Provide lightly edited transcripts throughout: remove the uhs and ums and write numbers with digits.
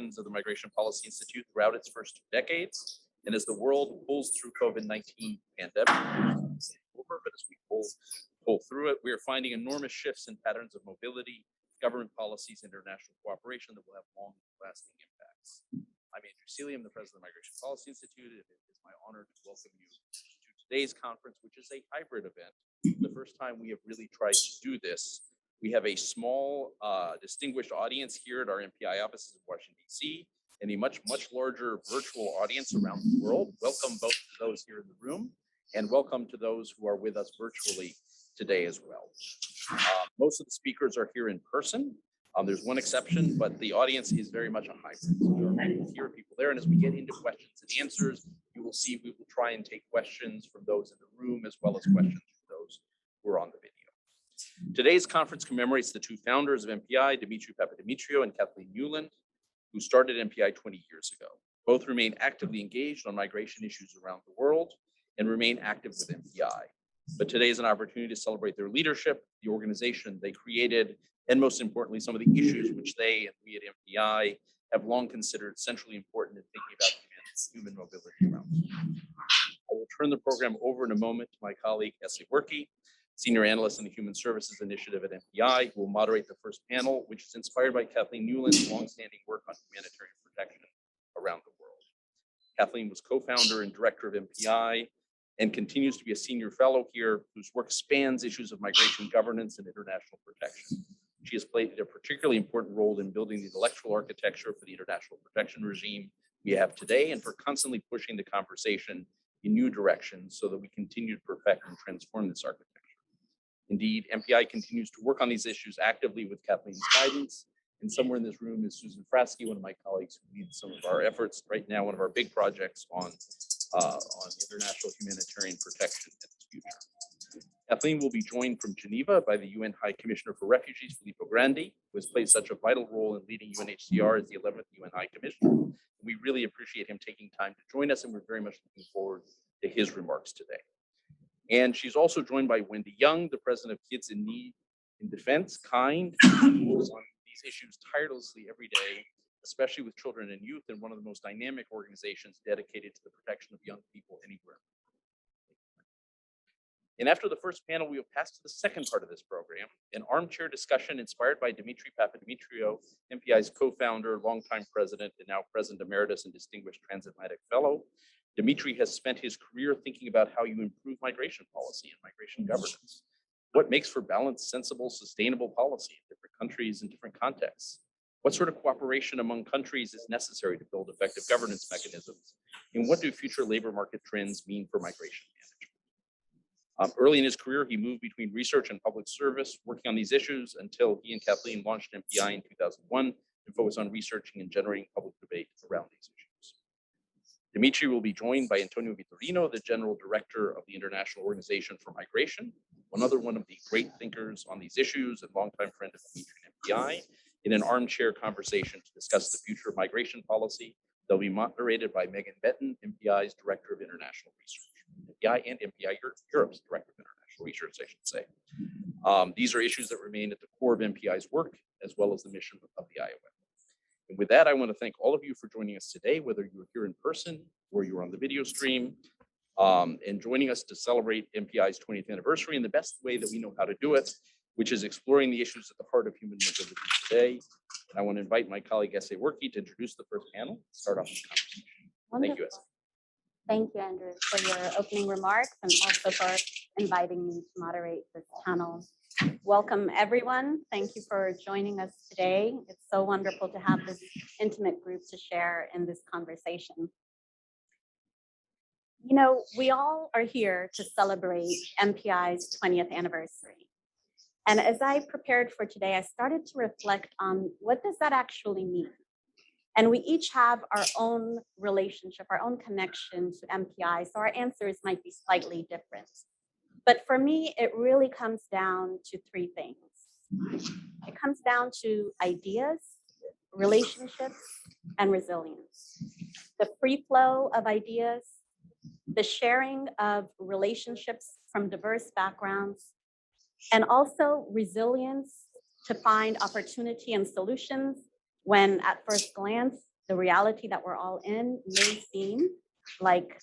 lens of the Migration Policy Institute throughout its first 2 decades. And as the world pulls through COVID-19 pandemic, but as we pull through it, we are finding enormous shifts in patterns of mobility, government policies, international cooperation that will have long-lasting impacts. I'm Andrew Seeley, I'm the president of the Migration Policy Institute, and it is my honor to welcome you to today's conference, which is a hybrid event. The first time we have really tried to do this. We have a small, distinguished audience here at our MPI offices in Washington, D.C., and a much larger virtual audience around the world. Welcome both to those here in the room, and welcome to those who are with us virtually today as well. Most of the speakers are here in person. There's one exception, but the audience is very much a hybrid. So there are people here, people there, and as we get into questions and answers, you will see we will try and take questions from those in the room as well as questions from those who are on the video. Today's conference commemorates the two founders of MPI, Dimitri Papadimitriou and Kathleen Newland, who started MPI 20 years ago. Both remain actively engaged on migration issues around the world and remain active with MPI. But today is an opportunity to celebrate their leadership, the organization they created, and most importantly, some of the issues which they and we at MPI have long considered centrally important in thinking about human mobility around the world. I will turn the program over in a moment to my colleague, Ese Werke, Senior Analyst in the Human Services Initiative at MPI, who will moderate the first panel, which is inspired by Kathleen Newland's longstanding work on humanitarian protection around the world. Kathleen was co-founder and director of MPI and continues to be a senior fellow here whose work spans issues of migration governance and international protection. She has played a particularly important role in building the intellectual architecture for the international protection regime we have today and for constantly pushing the conversation in new directions so that we continue to perfect and transform this architecture. Indeed, MPI continues to work on these issues actively with Kathleen's guidance. And somewhere in this room is Susan Frasky, one of my colleagues who leads some of our efforts right now, one of our big projects on international humanitarian protection in its future. Kathleen will be joined from Geneva by the UN High Commissioner for Refugees, Filippo Grandi, who has played such a vital role in leading UNHCR as the 11th UN High Commissioner. We really appreciate him taking time to join us, and we're very much looking forward to his remarks today. And she's also joined by Wendy Young, the president of Kids in Need in Defense, KIND, who works on these issues tirelessly every day, especially with children and youth, and one of the most dynamic organizations dedicated to the protection of young people anywhere. And after the first panel, we will pass to the second part of this program, an armchair discussion inspired by Dimitri Papadimitriou, MPI's co-founder, longtime president, and now president emeritus and distinguished transatlantic fellow. Dimitri has spent his career thinking about how you improve migration policy and migration governance. What makes for balanced, sensible, sustainable policy in different countries and different contexts? What sort of cooperation among countries is necessary to build effective governance mechanisms? And what do future labor market trends mean for migration management? Early in his career, he moved between research and public service, working on these issues until he and Kathleen launched MPI in 2001 to focus on researching and generating public debate around these issues. Dimitri will be joined by Antonio Vitorino, the General Director of the International Organization for Migration, one of the great thinkers on these issues and longtime friend of Dimitri and MPI, in an armchair conversation to discuss the future of migration policy. They'll be moderated by Megan Benton, MPI's Director of International Research. MPI and MPI Europe's Director of International Research, I should say. These are issues that remain at the core of MPI's work, as well as the mission of the IOM. And with that, I want to thank all of you for joining us today, whether you're here in person or you're on the video stream, and joining us to celebrate MPI's 20th anniversary in the best way that we know how to do it, which is exploring the issues at the heart of human mobility today. And I want to invite my colleague, Ese Werke, to introduce the first panel, start off the conversation. Wonderful. Thank you, Ese. Thank you, Andrew, for your opening remarks and also for inviting me to moderate this panel. Welcome, everyone. Thank you for joining us today. It's so wonderful to have this intimate group to share in this conversation. You know, we all are here to celebrate MPI's 20th anniversary. And as I prepared for today, I started to reflect on what does that actually mean? And we each have our own relationship, our own connection to MPI, so our answers might be slightly different. But for me, it really comes down to three things. It comes down to ideas, relationships, and resilience. The free flow of ideas, the sharing of relationships from diverse backgrounds, and also resilience to find opportunity and solutions when at first glance the reality that we're all in may seem like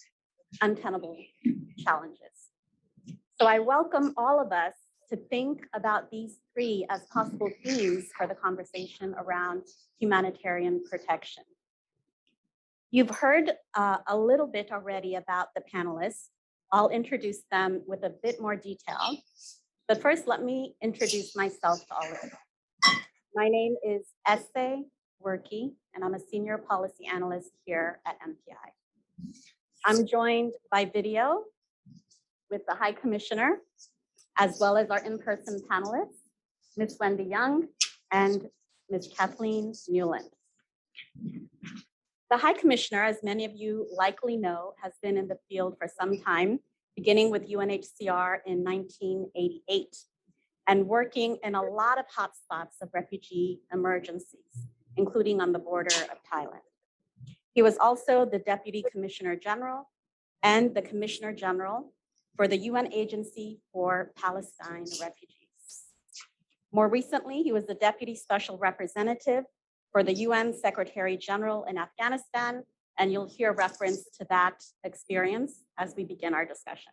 untenable challenges. So I welcome all of us to think about these three as possible themes for the conversation around humanitarian protection. You've heard a little bit already about the panelists. I'll introduce them with a bit more detail. But first, let me introduce myself to all of you. My name is Esse Werke, and I'm a senior policy analyst here at MPI. I'm joined by video with the High Commissioner, as well as our in-person panelists, Ms. Wendy Young and Ms. Kathleen Newland. The High Commissioner, as many of you likely know, has been in the field for some time, beginning with UNHCR in 1988, and working in a lot of hotspots of refugee emergencies, including on the border of Thailand. He was also the Deputy Commissioner General and the Commissioner General for the UN Agency for Palestine Refugees. More recently, he was the Deputy Special Representative for the UN Secretary General in Afghanistan, and you'll hear reference to that experience as we begin our discussion.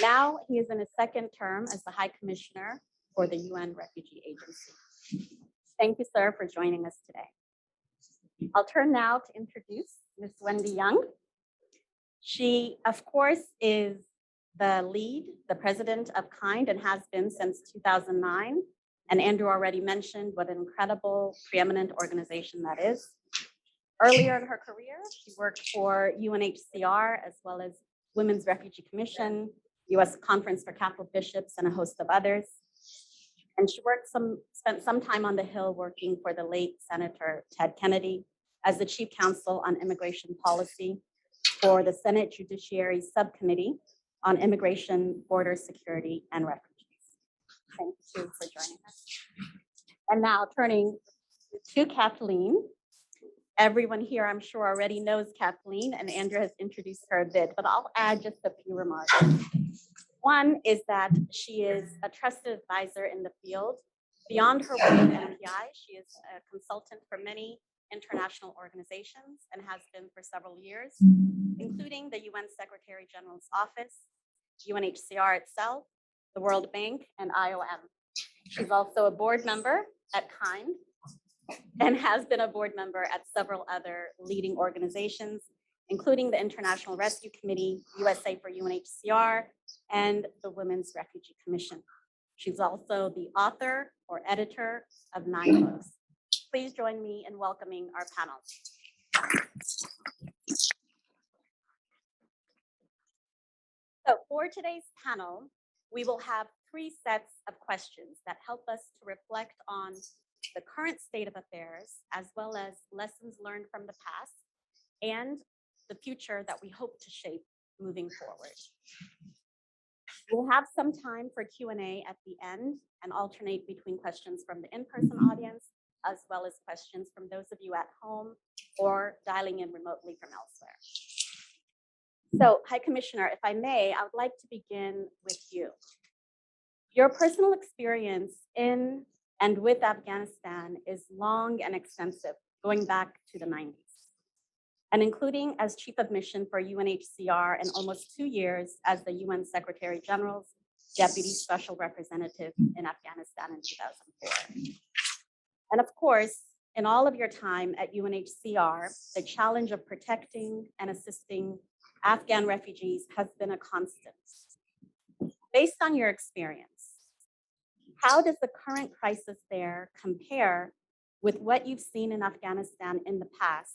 Now, he is in his second term as the High Commissioner for the UN Refugee Agency. Thank you, sir, for joining us today. I'll turn now to introduce Ms. Wendy Young. She, of course, is the lead, the president of KIND, and has been since 2009. And Andrew already mentioned what an incredible, preeminent organization that is. Earlier in her career, she worked for UNHCR, as well as Women's Refugee Commission, US Conference for Catholic Bishops, and a host of others. And she spent some time on the Hill working for the late Senator Ted Kennedy as the Chief Counsel on Immigration Policy for the Senate Judiciary Subcommittee on Immigration, Border Security, and Refugees. Thank you for joining us. And now turning to Kathleen. Everyone here, I'm sure, already knows Kathleen, and Andrew has introduced her a bit, but I'll add just a few remarks. One is that she is a trusted advisor in the field. Beyond her work at MPI, she is a consultant for many international organizations and has been for several years, including the UN Secretary General's Office, UNHCR itself, the World Bank, and IOM. She's also a board member at KIND and has been a board member at several other leading organizations, including the International Rescue Committee, USA for UNHCR, and the Women's Refugee Commission. She's also the author or editor of 9 books. Please join me in welcoming our panel. So for today's panel, we will have 3 sets of questions that help us to reflect on the current state of affairs, as well as lessons learned from the past and the future that we hope to shape moving forward. We'll have some time for Q&A at the end and alternate between questions from the in-person audience, as well as questions from those of you at home or dialing in remotely from elsewhere. So, High Commissioner, if I may, I would like to begin with you. Your personal experience in and with Afghanistan is long and extensive, going back to the 90s, and including as Chief of Mission for UNHCR and almost 2 years as the UN Secretary General's Deputy Special Representative in Afghanistan in 2004. And of course, in all of your time at UNHCR, the challenge of protecting and assisting Afghan refugees has been a constant. Based on your experience, how does the current crisis there compare with what you've seen in Afghanistan in the past?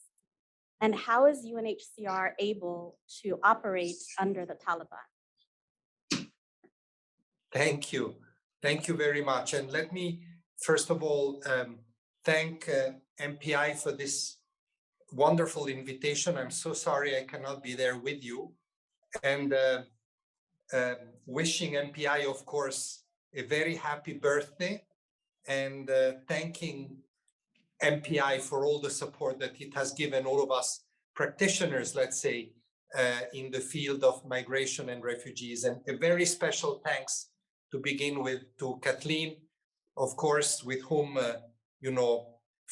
And how is UNHCR able to operate under the Taliban? Thank you. Thank you very much. And let me, first of all, thank MPI for this wonderful invitation. I'm so sorry I cannot be there with you. And wishing MPI, of course, a very happy birthday, and thanking MPI for all the support that it has given all of us practitioners, let's say, in the field of migration and refugees. And a very special thanks to begin with to Kathleen, of course, with whom,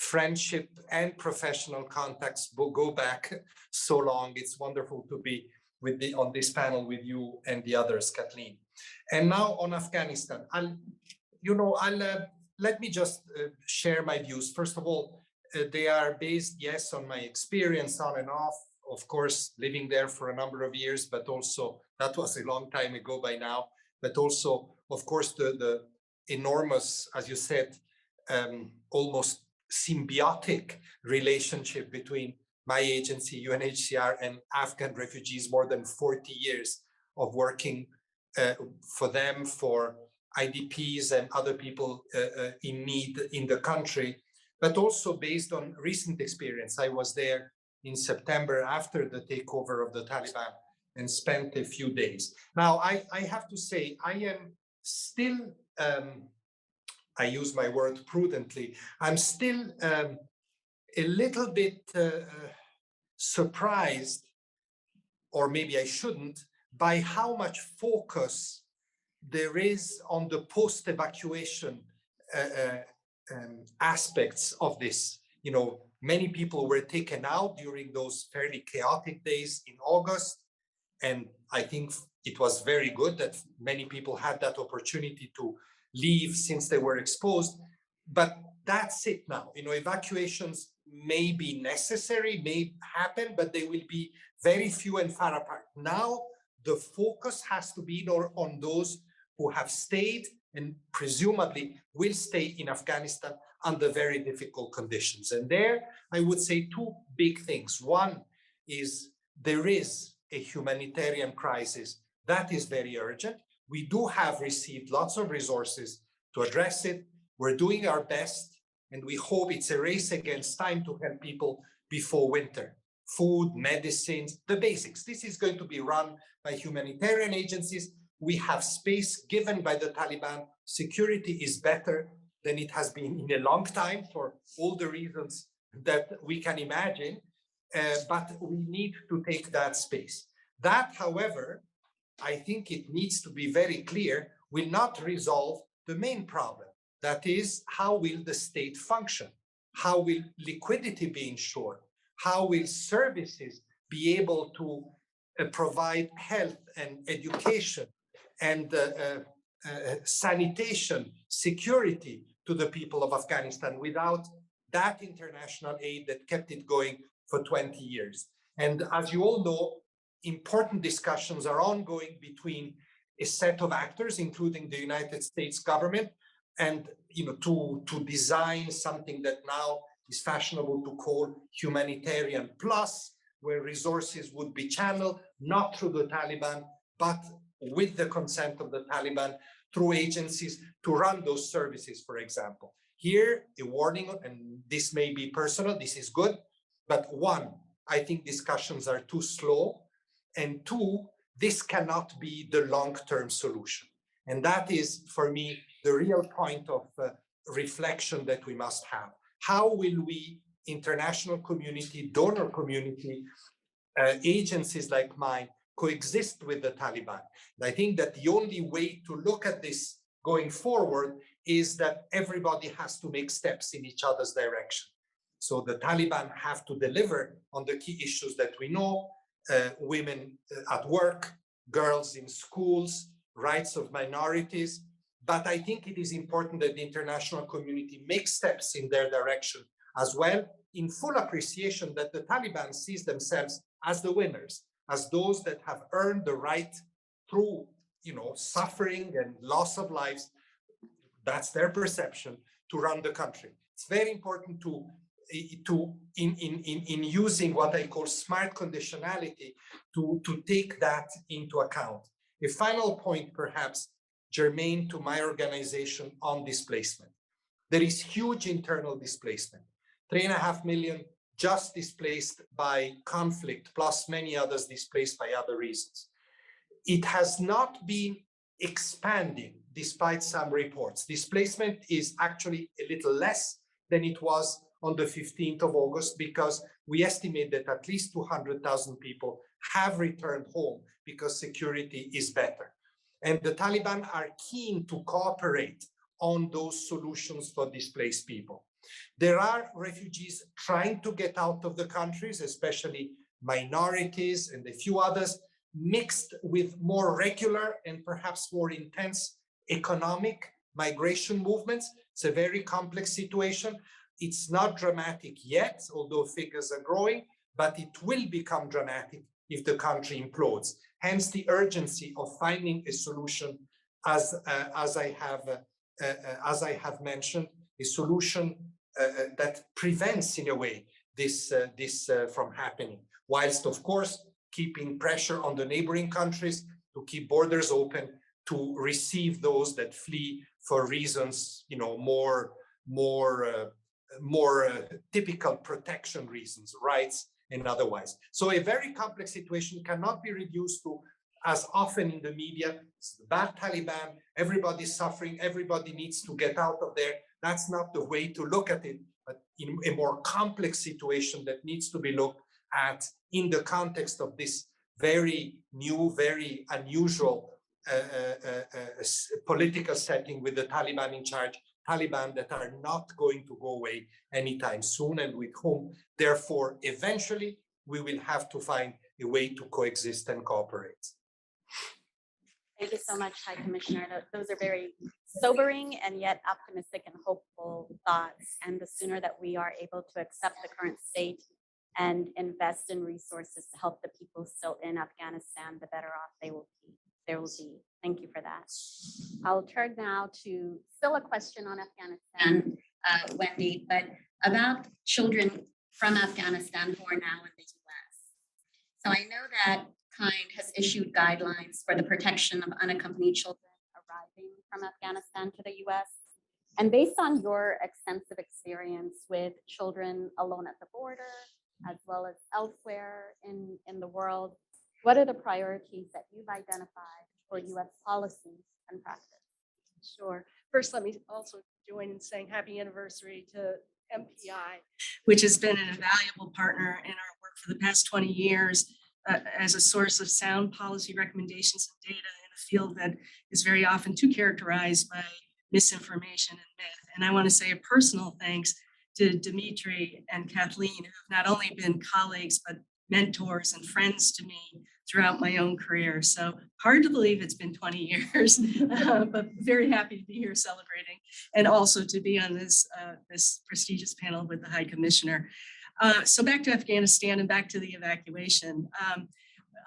friendship and professional contacts will go back so long. It's wonderful to be on this panel with you and the others, Kathleen. And now on Afghanistan, let me just share my views. First of all, they are based, yes, on my experience on and off, of course, living there for a number of years, but also that was a long time ago by now, but also, of course, the enormous, as you said, almost symbiotic relationship between my agency, UNHCR, and Afghan refugees, more than 40 years of working for them, for IDPs and other people in need in the country, but also based on recent experience. I was there in September after the takeover of the Taliban and spent a few days. Now, I have to say, I am still, I use my word prudently, I'm still a little bit surprised, or maybe I shouldn't, by how much focus there is on the post-evacuation aspects of this. You know, many people were taken out during those fairly chaotic days in August. And I think it was very good that many people had that opportunity to leave since they were exposed. But that's it now. You know, evacuations may be necessary, may happen, but they will be very few and far apart. Now, the focus has to be on those who have stayed and presumably will stay in Afghanistan under very difficult conditions. And there, I would say two big things. One is there is a humanitarian crisis that is very urgent. We do have received lots of resources to address it. We're doing our best, and we hope it's a race against time to help people before winter. Food, medicines, the basics. This is going to be run by humanitarian agencies. We have space given by the Taliban. Security is better than it has been in a long time for all the reasons that we can imagine, but we need to take that space. That, however, I think it needs to be very clear, will not resolve the main problem. That is, how will the state function? How will liquidity be ensured? How will services be able to provide health and education and sanitation, security to the people of Afghanistan without that international aid that kept it going for 20 years? And as you all know, important discussions are ongoing between a set of actors, including the United States government, and to design something that now is fashionable to call humanitarian plus, where resources would be channeled not through the Taliban, but with the consent of the Taliban through agencies to run those services, for example. Here, a warning, and this may be personal, this is good, but one, I think discussions are too slow, and two, this cannot be the long-term solution. And that is, for me, the real point of reflection that we must have. How will we, international community, donor community, agencies like mine, coexist with the Taliban? And I think that the only way to look at this going forward is that everybody has to make steps in each other's direction. So the Taliban have to deliver on the key issues that we know, women at work, girls in schools, rights of minorities. But I think it is important that the international community makes steps in their direction as well, in full appreciation that the Taliban sees themselves as the winners, as those that have earned the right through, suffering and loss of lives. That's their perception, to run the country. It's very important in using what I call smart conditionality to take that into account. A final point, perhaps, germane to my organization on displacement. There is huge internal displacement. 3.5 million just displaced by conflict, plus many others displaced by other reasons. It has not been expanding despite some reports. Displacement is actually a little less than it was on the 15th of August, because we estimate that at least 200,000 people have returned home because security is better. And the Taliban are keen to cooperate on those solutions for displaced people. There are refugees trying to get out of the countries, especially minorities and a few others, mixed with more regular and perhaps more intense economic migration movements. It's a very complex situation. It's not dramatic yet, although figures are growing, but it will become dramatic if the country implodes. Hence the urgency of finding a solution, as I have mentioned, a solution that prevents, in a way, this from happening, whilst of course keeping pressure on the neighboring countries to keep borders open, to receive those that flee for reasons, more typical protection reasons, rights and otherwise. So a very complex situation cannot be reduced to, as often in the media, it's the bad Taliban, everybody's suffering, everybody needs to get out of there. That's not the way to look at it, but in a more complex situation that needs to be looked at in the context of this very new, very unusual political setting with the Taliban in charge, Taliban that are not going to go away anytime soon, and with whom, therefore, eventually we will have to find a way to coexist and cooperate. Thank you so much, High Commissioner. Those are very sobering and yet optimistic and hopeful thoughts. And the sooner that we are able to accept the current state and invest in resources to help the people still in Afghanistan, the better off they will be. Thank you for that. I'll turn now to still a question on Afghanistan, Wendy, but about children from Afghanistan who are now in the US. So I know that KIND has issued guidelines for the protection of unaccompanied children arriving from Afghanistan to the US. And based on your extensive experience with children alone at the border, as well as elsewhere in the world, what are the priorities that you've identified for US policy and practice? Sure. First, let me also join in saying happy anniversary to MPI, which has been an invaluable partner in our work for the past 20 years as a source of sound policy recommendations and data in a field that is very often too characterized by misinformation and myth. And I want to say a personal thanks to Dimitri and Kathleen, who have not only been colleagues, but mentors and friends to me throughout my own career. So hard to believe it's been 20 years, but very happy to be here celebrating, and also to be on this prestigious panel with the High Commissioner. So back to Afghanistan and back to the evacuation.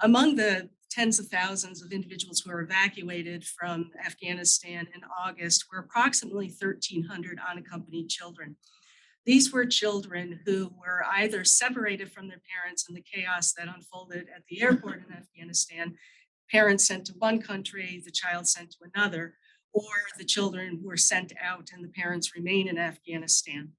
Among the tens of thousands of individuals who were evacuated from Afghanistan in August were approximately 1,300 unaccompanied children. These were children who were either separated from their parents in the chaos that unfolded at the airport in Afghanistan, parents sent to one country, the child sent to another, or the children were sent out and the parents remain in Afghanistan.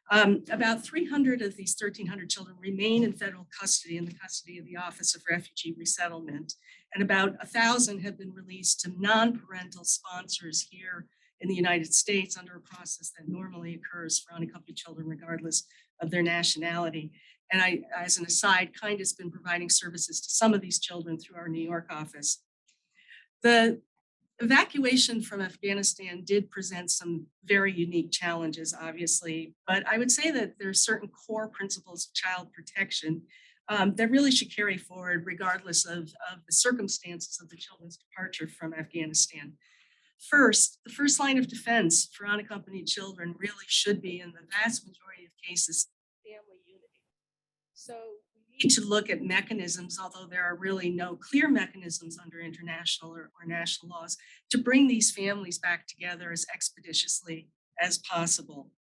About 300 of these 1,300 children remain in federal custody, in the custody of the Office of Refugee Resettlement, and about 1,000 have been released to non-parental sponsors here in the United States under a process that normally occurs for unaccompanied children regardless of their nationality. And I, as an aside, KIND has been providing services to some of these children through our New York office. The evacuation from Afghanistan did present some very unique challenges, obviously, but I would say that there are certain core principles of child protection that really should carry forward regardless of the circumstances of the children's departure from Afghanistan. First, the first line of defense for unaccompanied children really should be, in the vast majority of cases, family unity. So we need to look at mechanisms, although there are really no clear mechanisms under international or national laws, to bring these families back together as expeditiously as possible.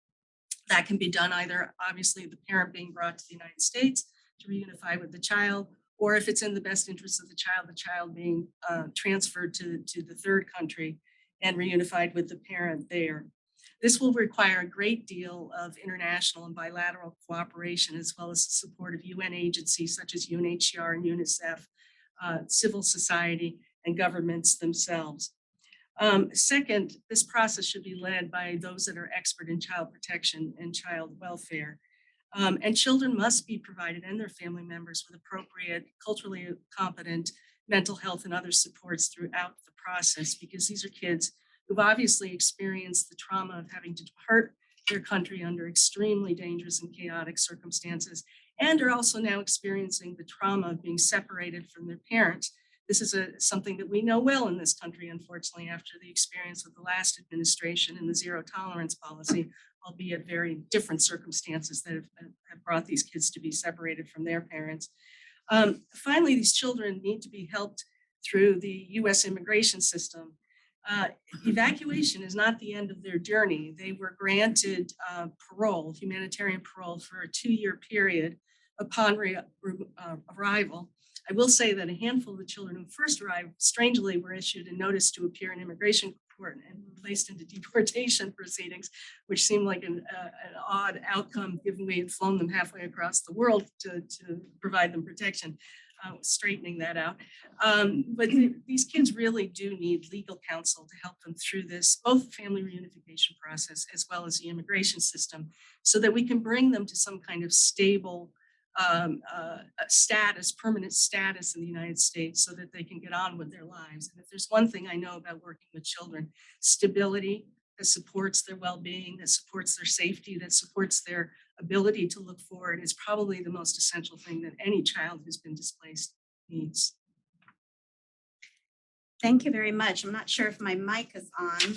That can be done either, obviously, the parent being brought to the United States to reunify with the child, or if it's in the best interest of the child being transferred to the third country and reunified with the parent there. This will require a great deal of international and bilateral cooperation, as well as the support of UN agencies such as UNHCR and UNICEF, civil society, and governments themselves. Second, this process should be led by those that are expert in child protection and child welfare. And children must be provided, and their family members, with appropriate, culturally competent mental health and other supports throughout the process, because these are kids who've obviously experienced the trauma of having to depart their country under extremely dangerous and chaotic circumstances, and are also now experiencing the trauma of being separated from their parents. This is something that we know well in this country, unfortunately, after the experience of the last administration and the zero tolerance policy, albeit very different circumstances that have brought these kids to be separated from their parents. Finally, these children need to be helped through the US immigration system. Evacuation is not the end of their journey. They were granted parole, humanitarian parole, for a 2-year period upon arrival. I will say that a handful of the children who first arrived, strangely, were issued a notice to appear in immigration court and placed into deportation proceedings, which seemed like an odd outcome given we had flown them halfway across the world to provide them protection. Straightening that out. But these kids really do need legal counsel to help them through this, both the family reunification process as well as the immigration system, so that we can bring them to some kind of stable status, permanent status in the United States, so that they can get on with their lives. And if there's one thing I know about working with children, stability that supports their well-being, that supports their safety, that supports their ability to look forward is probably the most essential thing that any child who's been displaced needs. Thank you very much. I'm not sure if my mic is on.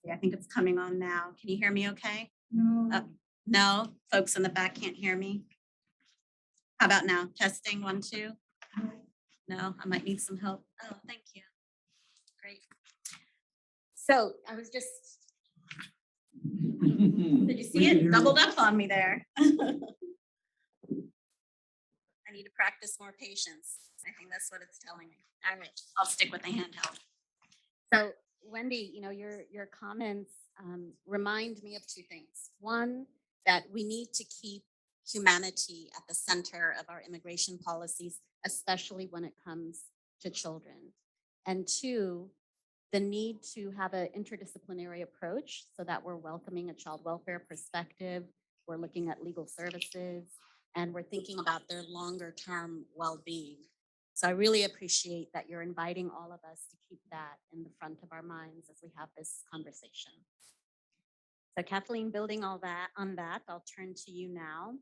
Yeah, I think it's coming on now. Can you hear me okay? No. No, folks in the back can't hear me. How about now? Testing, 1, 2. No, I might need some help. Oh, thank you. Great. So I was just, did you see it? Doubled up on me there. I need to practice more patience. I think that's what it's telling me. All right, I'll stick with the handheld. So Wendy, your comments remind me of 2 things. One, that we need to keep humanity at the center of our immigration policies, especially when it comes to children. And 2, the need to have an interdisciplinary approach so that we're welcoming a child welfare perspective, we're looking at legal services, and we're thinking about their longer term well-being. So I really appreciate that you're inviting all of us to keep that in the front of our minds as we have this conversation. So Kathleen, building on that, I'll turn to you now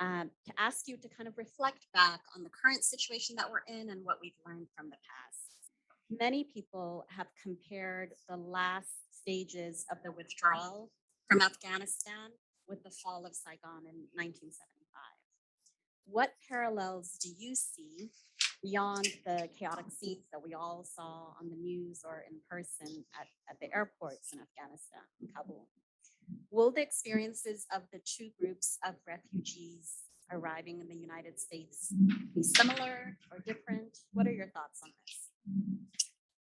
to ask you to kind of reflect back on the current situation that we're in and what we've learned from the past. Many people have compared the last stages of the withdrawal from Afghanistan with the fall of Saigon in 1975. What parallels do you see beyond the chaotic scenes that we all saw on the news or in person at the airports in Afghanistan, in Kabul? Will the experiences of the 2 groups of refugees arriving in the United States be similar or different? What are your thoughts on this?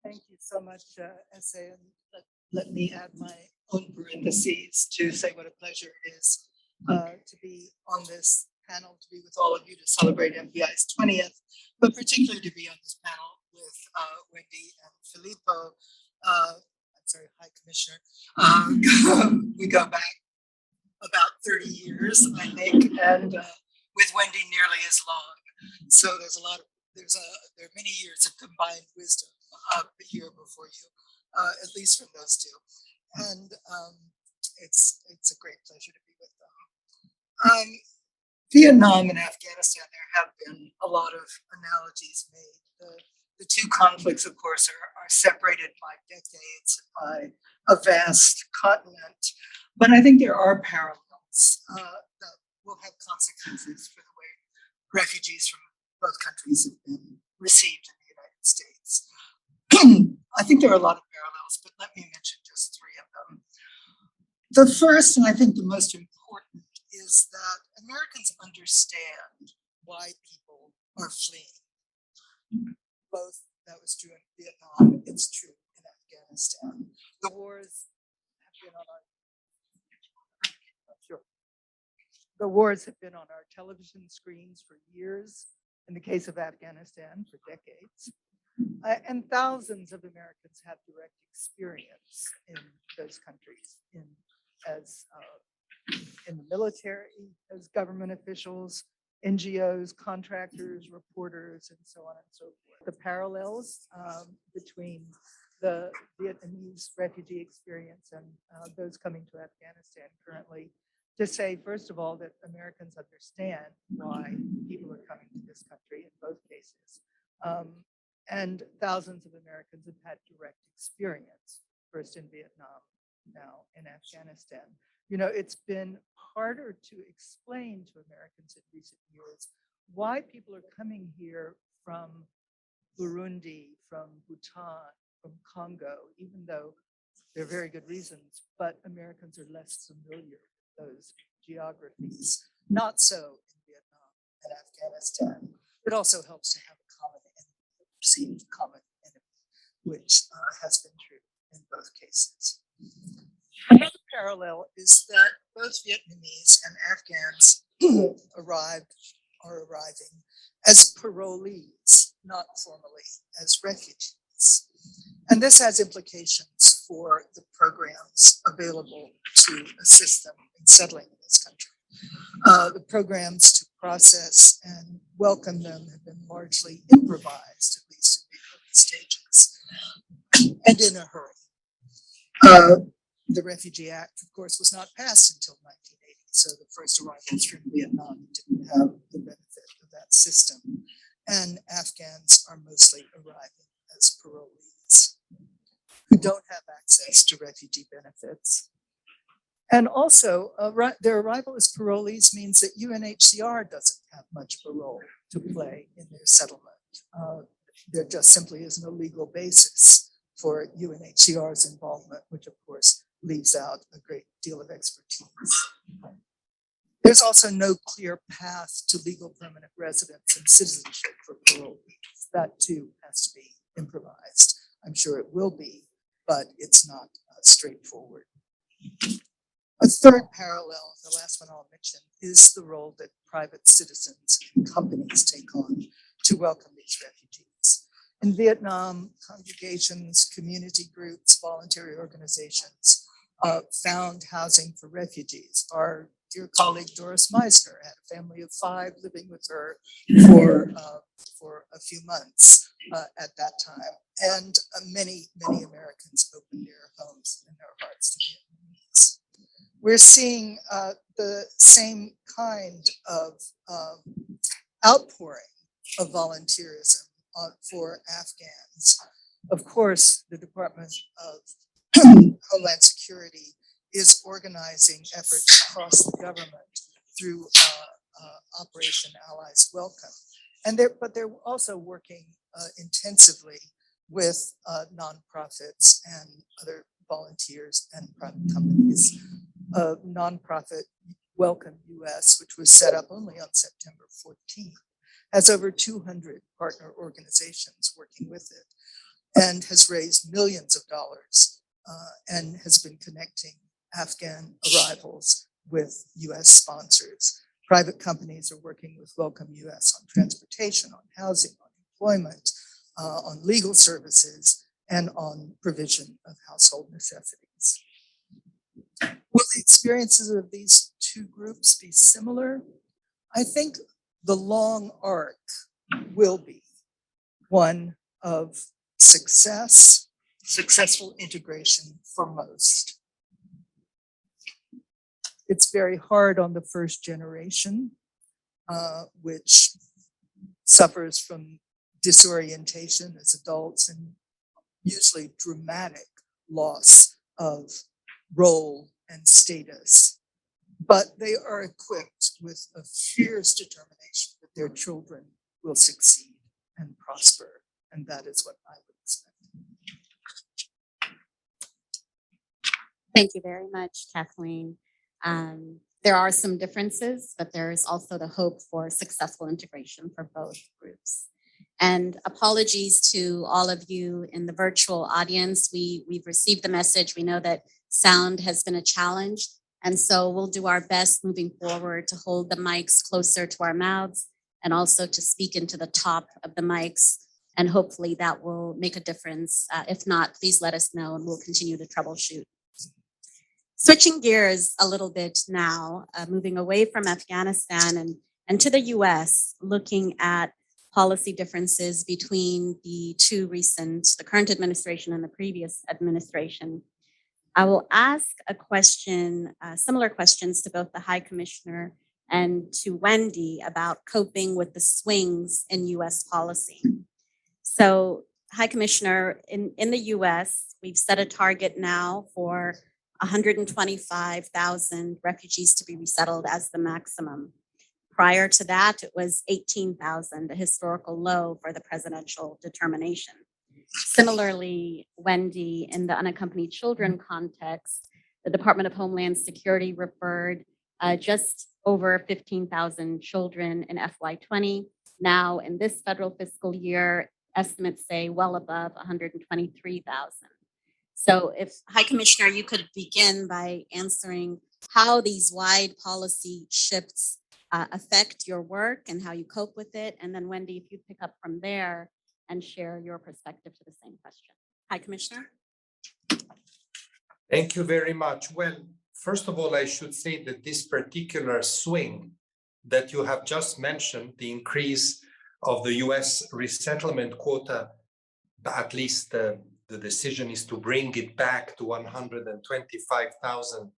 Thank you so much, Essay. And let me add my own parentheses to say what a pleasure it is to be on this panel, to be with all of you to celebrate MPI's 20th, but particularly to be on this panel with Wendy and Filippo. I'm sorry, High Commissioner. We go back about 30 years, I think, and with Wendy nearly as long. So there are many years of combined wisdom here before you, at least from those 2. And it's a great pleasure to be with them. Vietnam and Afghanistan, there have been a lot of analogies made. The 2 conflicts, of course, are separated by decades, by a vast continent. But I think there are parallels that will have consequences for the way refugees from both countries have been received in the United States. I think there are a lot of parallels, but let me mention just 3 of them. The first, and I think the most important, is that Americans understand why people are fleeing. Both that was true in Vietnam, it's true in Afghanistan. The wars have been on our television screens for years, in the case of Afghanistan, for decades. And thousands of Americans have direct experience in those countries, in the military, as government officials, NGOs, contractors, reporters, and so on and so forth. The parallels between the Vietnamese refugee experience and those coming to Afghanistan currently to say, first of all, that Americans understand why people are coming to this country in both cases. And thousands of Americans have had direct experience, first in Vietnam, now in Afghanistan. You know, it's been harder to explain to Americans in recent years why people are coming here from Burundi, from Bhutan, from Congo, even though there are very good reasons, but Americans are less familiar with those geographies. Not so in Vietnam and Afghanistan. It also helps to have a common enemy, a perceived common enemy, which has been true in both cases. Another parallel is that both Vietnamese and Afghans are arriving as parolees, not formally as refugees. And this has implications for the programs available to assist them in settling in this country. The programs to process and welcome them have been largely improvised, at least in the early stages, and in a hurry. The Refugee Act, of course, was not passed until 1980, so the first arrivals from Vietnam didn't have the benefit of that system. And Afghans are mostly arriving as parolees who don't have access to refugee benefits. And also, their arrival as parolees means that UNHCR doesn't have much of a role to play in their settlement. There just simply is no legal basis for UNHCR's involvement, which of course leaves out a great deal of expertise. There's also no clear path to legal permanent residence and citizenship for parolees. That too has to be improvised. I'm sure it will be, but it's not straightforward. A third parallel, the last one I'll mention, is the role that private citizens and companies take on to welcome these refugees. In Vietnam, congregations, community groups, voluntary organizations found housing for refugees. Our dear colleague Doris Meisner had a family of 5 living with her for a few months at that time. And many Americans opened their homes and their hearts to Vietnamese. We're seeing the same kind of outpouring of volunteerism for Afghans. Of course, the Department of Homeland Security is organizing efforts across the government through Operation Allies Welcome. But they're also working intensively with nonprofits and other volunteers and private companies. Nonprofit Welcome US, which was set up only on September 14th, has over 200 partner organizations working with it and has raised millions of dollars and has been connecting Afghan arrivals with US sponsors. Private companies are working with Welcome US on transportation, on housing, on employment, on legal services, and on provision of household necessities. Will the experiences of these two groups be similar? I think the long arc will be one of successful integration for most. It's very hard on the first generation, which suffers from disorientation as adults and usually dramatic loss of role and status. But they are equipped with a fierce determination that their children will succeed and prosper. And that is what I would expect. Thank you very much, Kathleen. There are some differences, but there is also the hope for successful integration for both groups. And apologies to all of you in the virtual audience. We've received the message. We know that sound has been a challenge. And so we'll do our best moving forward to hold the mics closer to our mouths and also to speak into the top of the mics. And hopefully that will make a difference. If not, please let us know and we'll continue to troubleshoot. Switching gears a little bit now, moving away from Afghanistan and to the US, looking at policy differences between the current administration and the previous administration, I will ask a question, similar questions to both the High Commissioner and to Wendy about coping with the swings in US policy. So, High Commissioner, in the US, we've set a target now for 125,000 refugees to be resettled as the maximum. Prior to that, it was 18,000, a historical low for the presidential determination. Similarly, Wendy, in the unaccompanied children context, the Department of Homeland Security referred just over 15,000 children in FY20. Now, in this federal fiscal year, estimates say well above 123,000. So if High Commissioner, you could begin by answering how these wide policy shifts affect your work and how you cope with it. And then Wendy, if you pick up from there and share your perspective to the same question. High Commissioner. Thank you very much. Well, first of all, I should say that this particular swing that you have just mentioned, the increase of the US resettlement quota, at least the decision is to bring it back to 125,000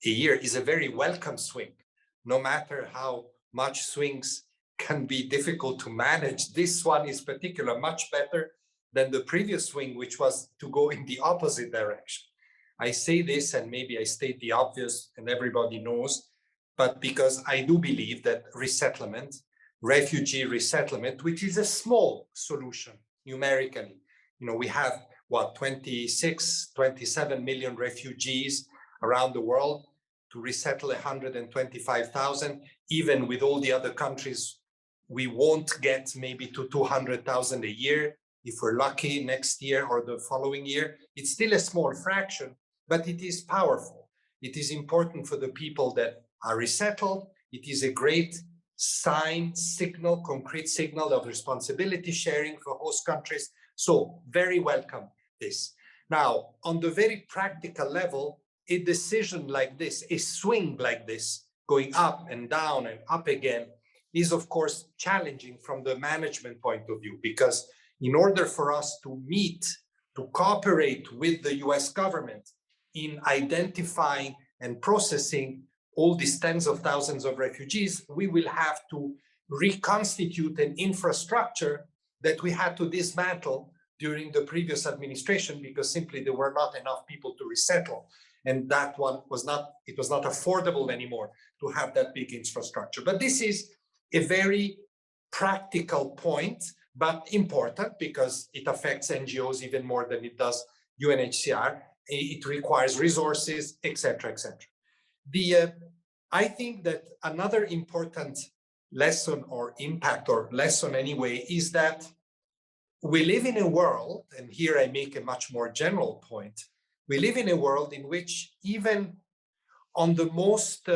a year, is a very welcome swing. No matter how much swings can be difficult to manage, this one is particular, much better than the previous swing, which was to go in the opposite direction. I say this, and maybe I state the obvious and everybody knows, but because I do believe that resettlement, refugee resettlement, which is a small solution numerically, we have 26, 27 million refugees around the world. To resettle 125,000, even with all the other countries, we won't get maybe to 200,000 a year. If we're lucky next year or the following year, it's still a small fraction, but it is powerful. It is important for the people that are resettled. It is a great signal, concrete signal of responsibility sharing for host countries. So very welcome this. Now, on the very practical level, a decision like this, a swing like this, going up and down and up again, is of course challenging from the management point of view, because in order for us to cooperate with the US government in identifying and processing all these tens of thousands of refugees, we will have to reconstitute an infrastructure that we had to dismantle during the previous administration, because simply there were not enough people to resettle. And that one was not affordable anymore to have that big infrastructure. But this is a very practical point, but important because it affects NGOs even more than it does UNHCR. It requires resources, etc., etc. I think that another important lesson or impact or lesson anyway is that we live in a world, and here I make a much more general point, we live in a world in which even on the most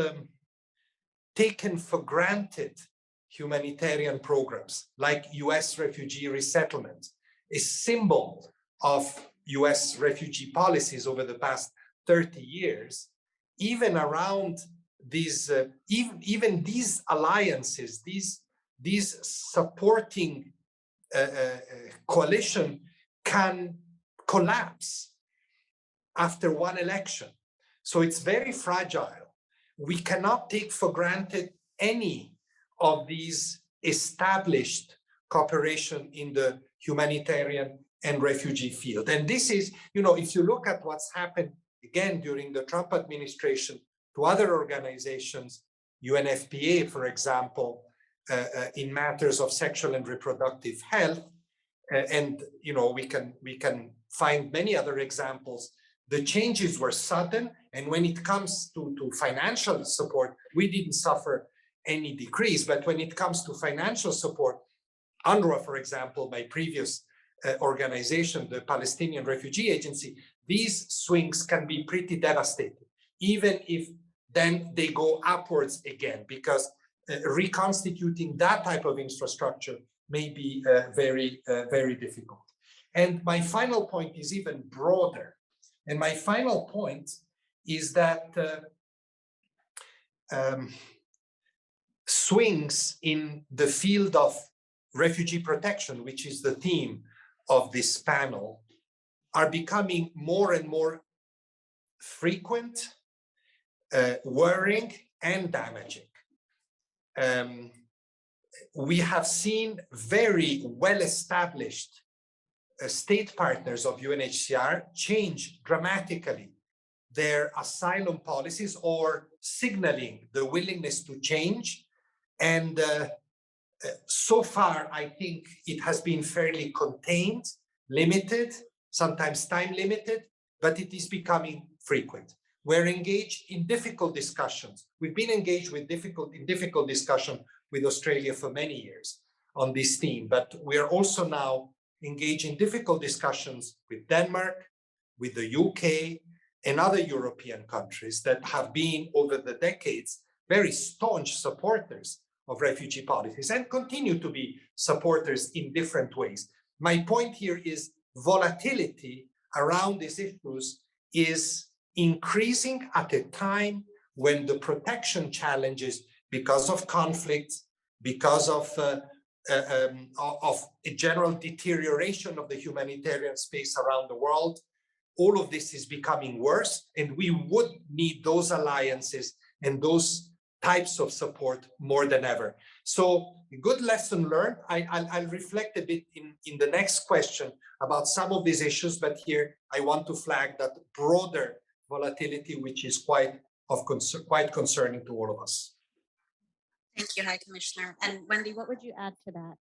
taken for granted humanitarian programs like US refugee resettlement, a symbol of US refugee policies over the past 30 years, even around these, even these alliances, these supporting coalition can collapse after one election. So it's very fragile. We cannot take for granted any of these established cooperation in the humanitarian and refugee field. And this is, if you look at what's happened again during the Trump administration to other organizations, UNFPA, for example, in matters of sexual and reproductive health, and we can find many other examples. The changes were sudden, and when it comes to financial support, we didn't suffer any decrease. But when it comes to financial support, UNRWA, for example, my previous organization, the Palestinian Refugee Agency, these swings can be pretty devastating, even if then they go upwards again, because reconstituting that type of infrastructure may be very, very difficult. And my final point is even broader. And my final point is that swings in the field of refugee protection, which is the theme of this panel, are becoming more and more frequent, worrying, and damaging. We have seen very well-established state partners of UNHCR change dramatically their asylum policies or signaling the willingness to change. And so far, I think it has been fairly contained, limited, sometimes time limited, but it is becoming frequent. We're engaged in difficult discussions. We've been engaged with difficult discussion with Australia for many years on this theme, but we are also now engaged in difficult discussions with Denmark, with the UK, and other European countries that have been over the decades very staunch supporters of refugee policies and continue to be supporters in different ways. My point here is volatility around these issues is increasing at a time when the protection challenges, because of conflicts, because of a general deterioration of the humanitarian space around the world, all of this is becoming worse, and we would need those alliances and those types of support more than ever. So a good lesson learned. I'll reflect a bit in the next question about some of these issues, but here I want to flag that broader volatility, which is quite concerning to all of us. Thank you, High Commissioner. And Wendy, what would you add to that?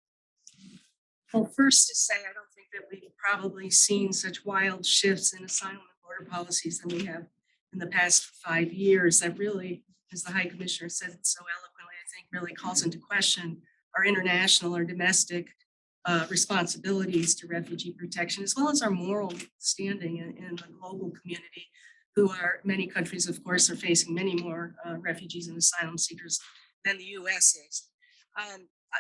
Well, first to say, I don't think that we've probably seen such wild shifts in asylum and border policies than we have in the past 5 years. That really, as the High Commissioner said it so eloquently, I think really calls into question our international or domestic responsibilities to refugee protection, as well as our moral standing in the global community, who are, many countries, of course, are facing many more refugees and asylum seekers than the US is.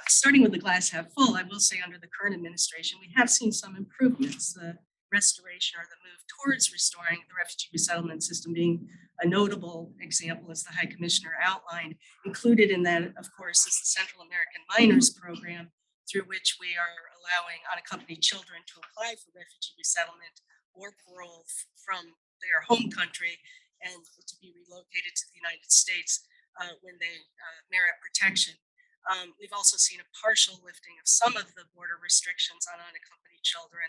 Starting with the glass half full, I will say under the current administration, we have seen some improvements, the restoration or the move towards restoring the refugee resettlement system being a notable example, as the High Commissioner outlined. Included in that, of course, is the Central American Minors Program, through which we are allowing unaccompanied children to apply for refugee resettlement or parole from their home country and to be relocated to the United States when they merit protection. We've also seen a partial lifting of some of the border restrictions on unaccompanied children,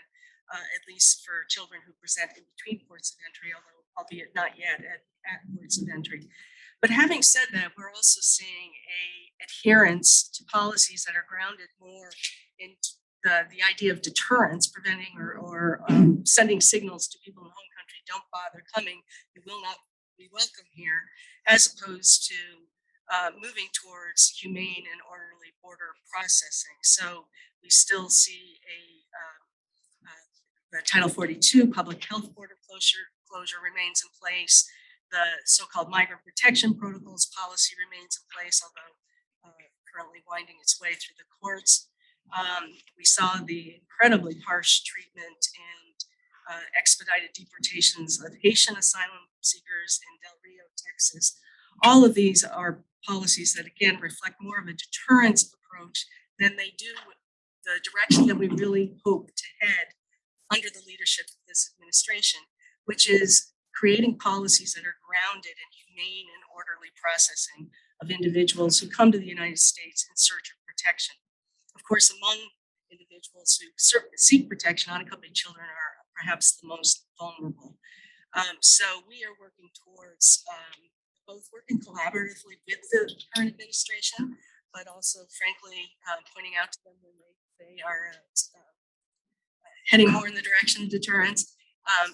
at least for children who present in between ports of entry, although albeit not yet at ports of entry. But having said that, we're also seeing a adherence to policies that are grounded more in the idea of deterrence, preventing or sending signals to people in home country, don't bother coming, you will not be welcome here, as opposed to moving towards humane and orderly border processing. So we still see the Title 42 public health border closure remains in place. The so-called migrant protection protocols policy remains in place, although currently winding its way through the courts. We saw the incredibly harsh treatment and expedited deportations of Haitian asylum seekers in Del Rio, Texas. All of these are policies that, again, reflect more of a deterrence approach than they do the direction that we really hope to head under the leadership of this administration, which is creating policies that are grounded in humane and orderly processing of individuals who come to the United States in search of protection. Of course, among individuals who seek protection, unaccompanied children are perhaps the most vulnerable. So we are working towards both working collaboratively with the current administration, but also, frankly, pointing out to them when they are heading more in the direction of deterrence,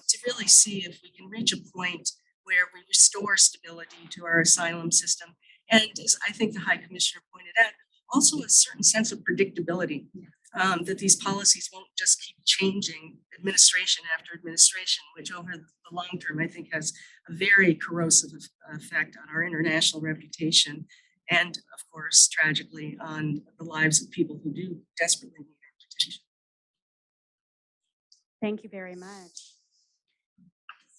to really see if we can reach a point where we restore stability to our asylum system. And as I think the High Commissioner pointed out, also a certain sense of predictability, that these policies won't just keep changing administration after administration, which over the long term, I think has a very corrosive effect on our international reputation and, of course, tragically on the lives of people who do desperately need our protection. Thank you very much.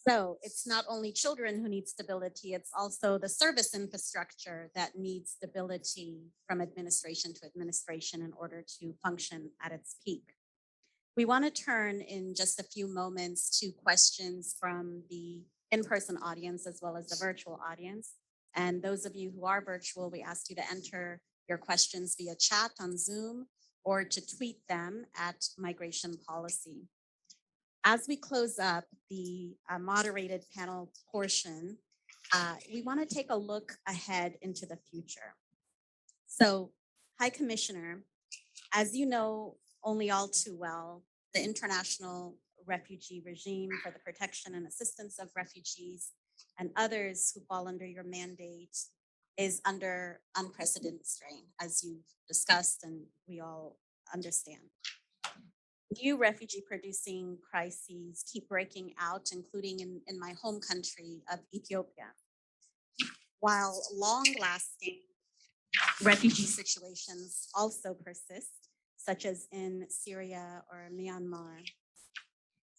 So it's not only children who need stability, it's also the service infrastructure that needs stability from administration to administration in order to function at its peak. We want to turn in just a few moments to questions from the in-person audience as well as the virtual audience. And those of you who are virtual, we ask you to enter your questions via chat on Zoom or to tweet them at Migration Policy. As we close up the moderated panel portion, we want to take a look ahead into the future. So, High Commissioner, as you know only all too well, the international refugee regime for the protection and assistance of refugees and others who fall under your mandate is under unprecedented strain, as you've discussed and we all understand. New refugee-producing crises keep breaking out, including in my home country of Ethiopia. While long-lasting refugee situations also persist, such as in Syria or Myanmar.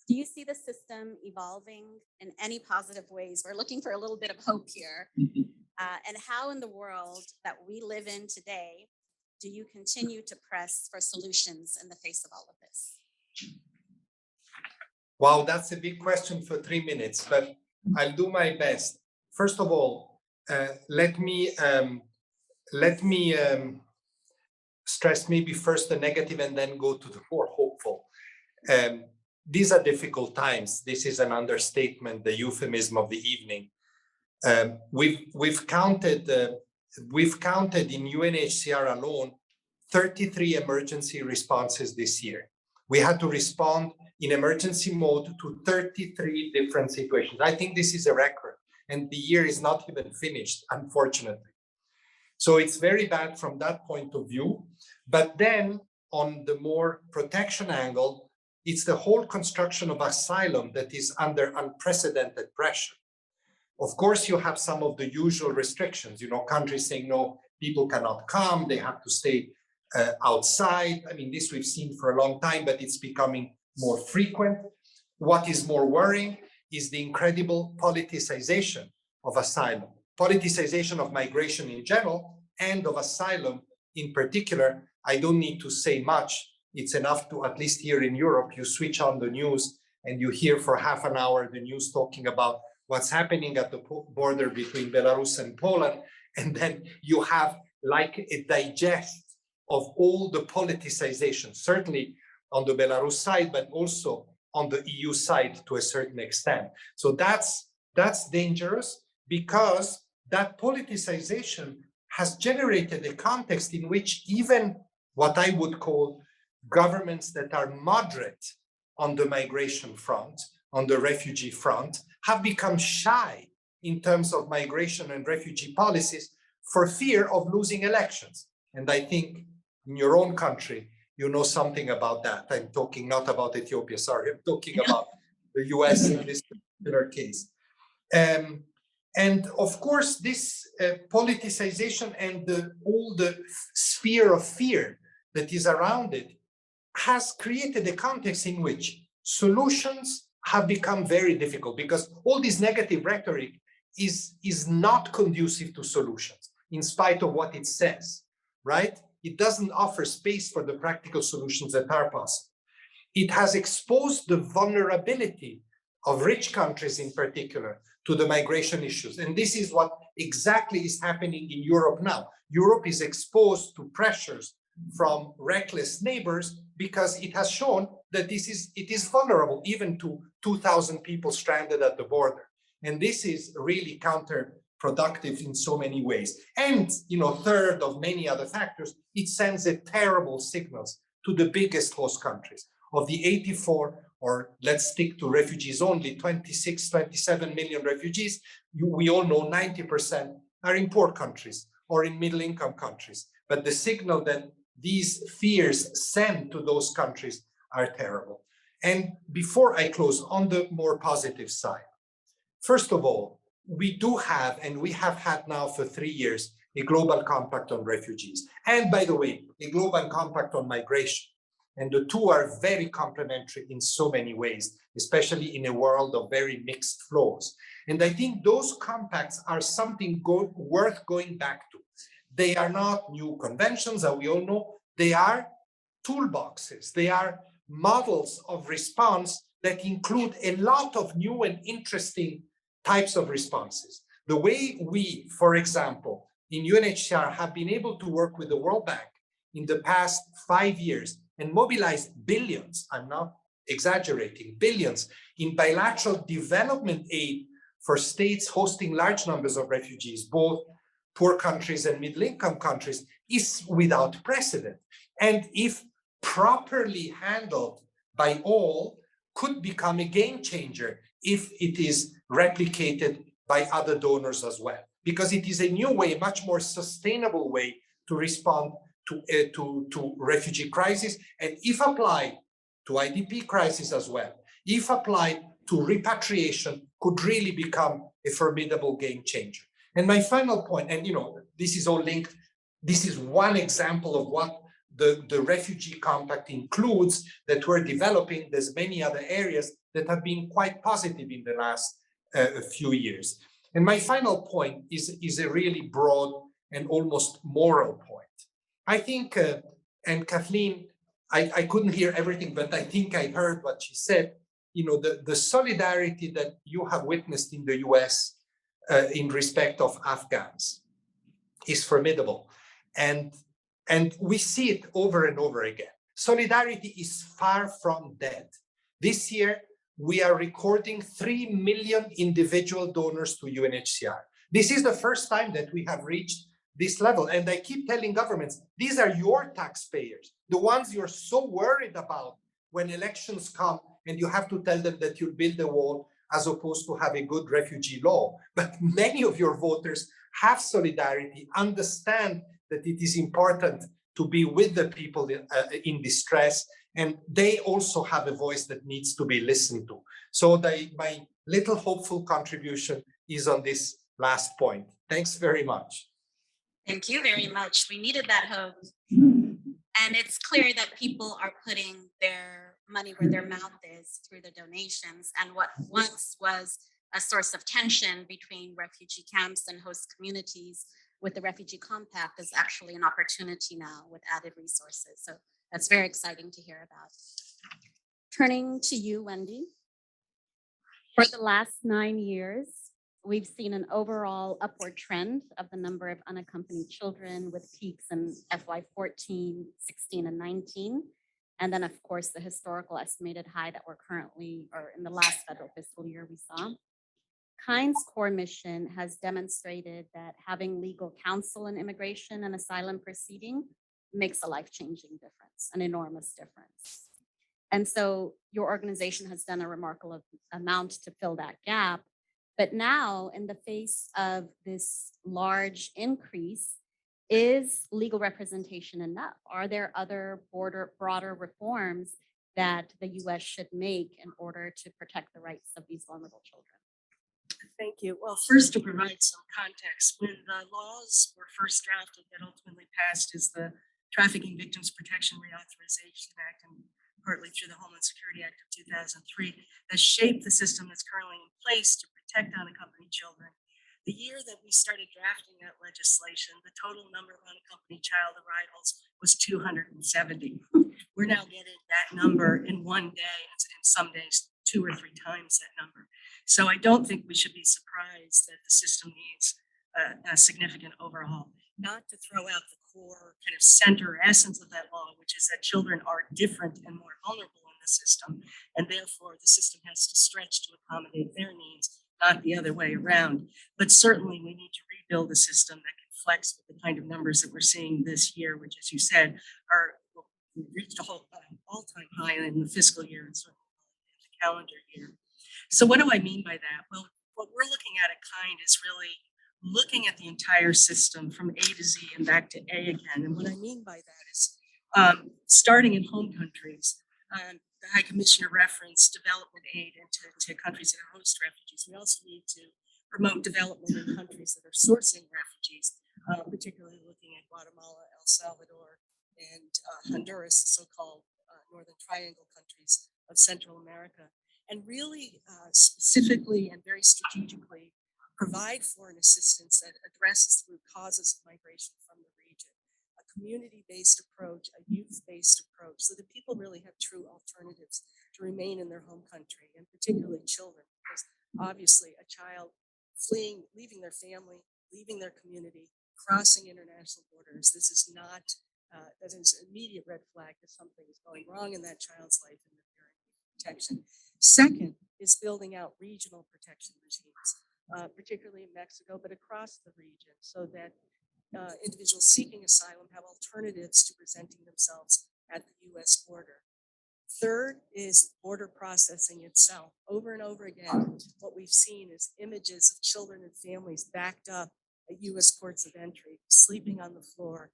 Do you see the system evolving in any positive ways? We're looking for a little bit of hope here. And how in the world that we live in today do you continue to press for solutions in the face of all of this? Wow, that's a big question for 3 minutes, but I'll do my best. First of all, let me stress maybe first the negative and then go to the more hopeful. These are difficult times. This is an understatement, the euphemism of the evening. We've counted in UNHCR alone 33 emergency responses this year. We had to respond in emergency mode to 33 different situations. I think this is a record, and the year is not even finished, unfortunately. So it's very bad from that point of view. But then on the more protection angle, it's the whole construction of asylum that is under unprecedented pressure. Of course, you have some of the usual restrictions, countries saying, no, people cannot come, they have to stay outside. I mean, this we've seen for a long time, but it's becoming more frequent. What is more worrying is the incredible politicization of asylum, politicization of migration in general, and of asylum in particular. I don't need to say much. It's enough to, at least here in Europe, you switch on the news and you hear for half an hour the news talking about what's happening at the border between Belarus and Poland. And then you have like a digest of all the politicization, certainly on the Belarus side, but also on the EU side to a certain extent. So that's dangerous, because that politicization has generated a context in which even what I would call governments that are moderate on the migration front, on the refugee front, have become shy in terms of migration and refugee policies for fear of losing elections. And I think in your own country, you know something about that. I'm talking not about Ethiopia, sorry, I'm talking about the US in this particular case. And of course, this politicization and all the sphere of fear that is around it has created a context in which solutions have become very difficult, because all this negative rhetoric is not conducive to solutions, in spite of what it says, right? It doesn't offer space for the practical solutions that are possible. It has exposed the vulnerability of rich countries in particular to the migration issues. And this is what exactly is happening in Europe now. Europe is exposed to pressures from reckless neighbors because it has shown that it is vulnerable even to 2,000 people stranded at the border. And this is really counterproductive in so many ways. And, third of many other factors, it sends a terrible signals to the biggest host countries. Of the 84, or let's stick to refugees only, 26, 27 million refugees, we all know 90% are in poor countries or in middle-income countries. But the signal that these fears send to those countries are terrible. And before I close, on the more positive side, first of all, we do have, and we have had now for 3 years, a global compact on refugees. And by the way, a global compact on migration. And the two are very complementary in so many ways, especially in a world of very mixed flows. And I think those compacts are something worth going back to. They are not new conventions, as we all know. They are toolboxes. They are models of response that include a lot of new and interesting types of responses. The way we, for example, in UNHCR have been able to work with the World Bank in the past 5 years and mobilize billions, I'm not exaggerating, billions in bilateral development aid for states hosting large numbers of refugees, both poor countries and middle-income countries, is without precedent. And if properly handled by all, could become a game changer if it is replicated by other donors as well. Because it is a new way, a much more sustainable way to respond to refugee crisis, and if applied to IDP crisis as well, if applied to repatriation, could really become a formidable game changer. And my final point, and this is all linked, this is one example of what the refugee compact includes that we're developing. There's many other areas that have been quite positive in the last few years. And my final point is a really broad and almost moral point. I think, and Kathleen, I couldn't hear everything, but I think I heard what she said. The solidarity that you have witnessed in the US in respect of Afghans is formidable. And we see it over and over again. Solidarity is far from dead. This year, we are recording 3 million individual donors to UNHCR. This is the first time that we have reached this level. And I keep telling governments, these are your taxpayers, the ones you're so worried about when elections come and you have to tell them that you'll build a wall as opposed to have a good refugee law. But many of your voters have solidarity, understand that it is important to be with the people in distress, and they also have a voice that needs to be listened to. So my little hopeful contribution is on this last point. Thanks very much. Thank you very much. We needed that hope. And it's clear that people are putting their money where their mouth is through the donations. And what once was a source of tension between refugee camps and host communities with the Refugee Compact is actually an opportunity now with added resources. So that's very exciting to hear about. Turning to you, Wendy. For the last 9 years, we've seen an overall upward trend of the number of unaccompanied children with peaks in FY14, 16, and 19. And then, of course, the historical estimated high that we're currently, or in the last federal fiscal year we saw. KIND's core mission has demonstrated that having legal counsel in immigration and asylum proceeding makes a life-changing difference, an enormous difference. And so your organization has done a remarkable amount to fill that gap. But now, in the face of this large increase, is legal representation enough? Are there other broader reforms that the US should make in order to protect the rights of these vulnerable children? Thank you. Well, first, to provide some context, when the laws were first drafted that ultimately passed is the Trafficking Victims Protection Reauthorization Act, and partly through the Homeland Security Act of 2003, that shaped the system that's currently in place to protect unaccompanied children. The year that we started drafting that legislation, the total number of unaccompanied child arrivals was 270. We're now getting that number in one day, and some days 2 or 3 times that number. So I don't think we should be surprised that the system needs a significant overhaul. Not to throw out the core kind of center essence of that law, which is that children are different and more vulnerable in the system, and therefore the system has to stretch to accommodate their needs, not the other way around. But certainly we need to rebuild a system that can flex with the kind of numbers that we're seeing this year, which, as you said, are reached a whole all-time high in the fiscal year and certainly in the calendar year. So what do I mean by that? Well, what we're looking at KIND is really looking at the entire system from A to Z and back to A again. And what I mean by that is starting in home countries. The High Commissioner referenced development aid into countries that are host refugees. We also need to promote development in countries that are sourcing refugees, particularly looking at Guatemala, El Salvador, and Honduras, so-called Northern Triangle countries of Central America, and really specifically and very strategically provide foreign assistance that addresses the root causes of migration from the region. A community-based approach, a youth-based approach, so that people really have true alternatives to remain in their home country, and particularly children, because obviously a child fleeing, leaving their family, leaving their community, crossing international borders, this is not, that is an immediate red flag that something is going wrong in that child's life and that they're in need of protection. Second is building out regional protection regimes, particularly in Mexico, but across the region, so that individuals seeking asylum have alternatives to presenting themselves at the US border. Third is border processing itself. Over and over again, what we've seen is images of children and families backed up at US ports of entry, sleeping on the floor,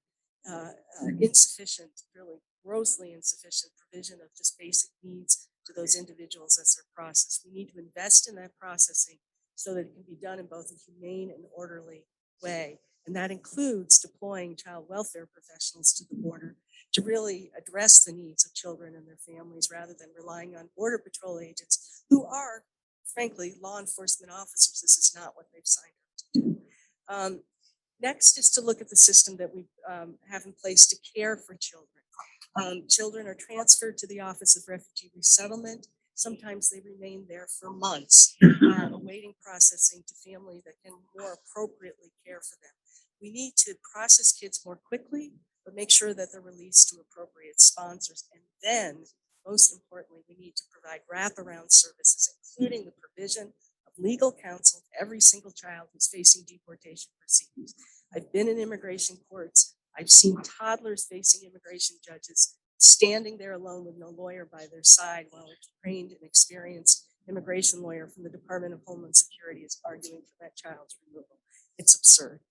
insufficient, really grossly insufficient provision of just basic needs to those individuals as they're processed. We need to invest in that processing so that it can be done in both a humane and orderly way. And that includes deploying child welfare professionals to the border to really address the needs of children and their families, rather than relying on Border Patrol agents who are, frankly, law enforcement officers. This is not what they've signed up to do. Next is to look at the system that we have in place to care for children. Children are transferred to the Office of Refugee Resettlement. Sometimes they remain there for months, awaiting processing to family that can more appropriately care for them. We need to process kids more quickly, but make sure that they're released to appropriate sponsors. And then, most importantly, we need to provide wraparound services, including the provision of legal counsel to every single child who's facing deportation proceedings. I've been in immigration courts. I've seen toddlers facing immigration judges standing there alone with no lawyer by their side while a trained and experienced immigration lawyer from the Department of Homeland Security is arguing for that child's removal. It's absurd.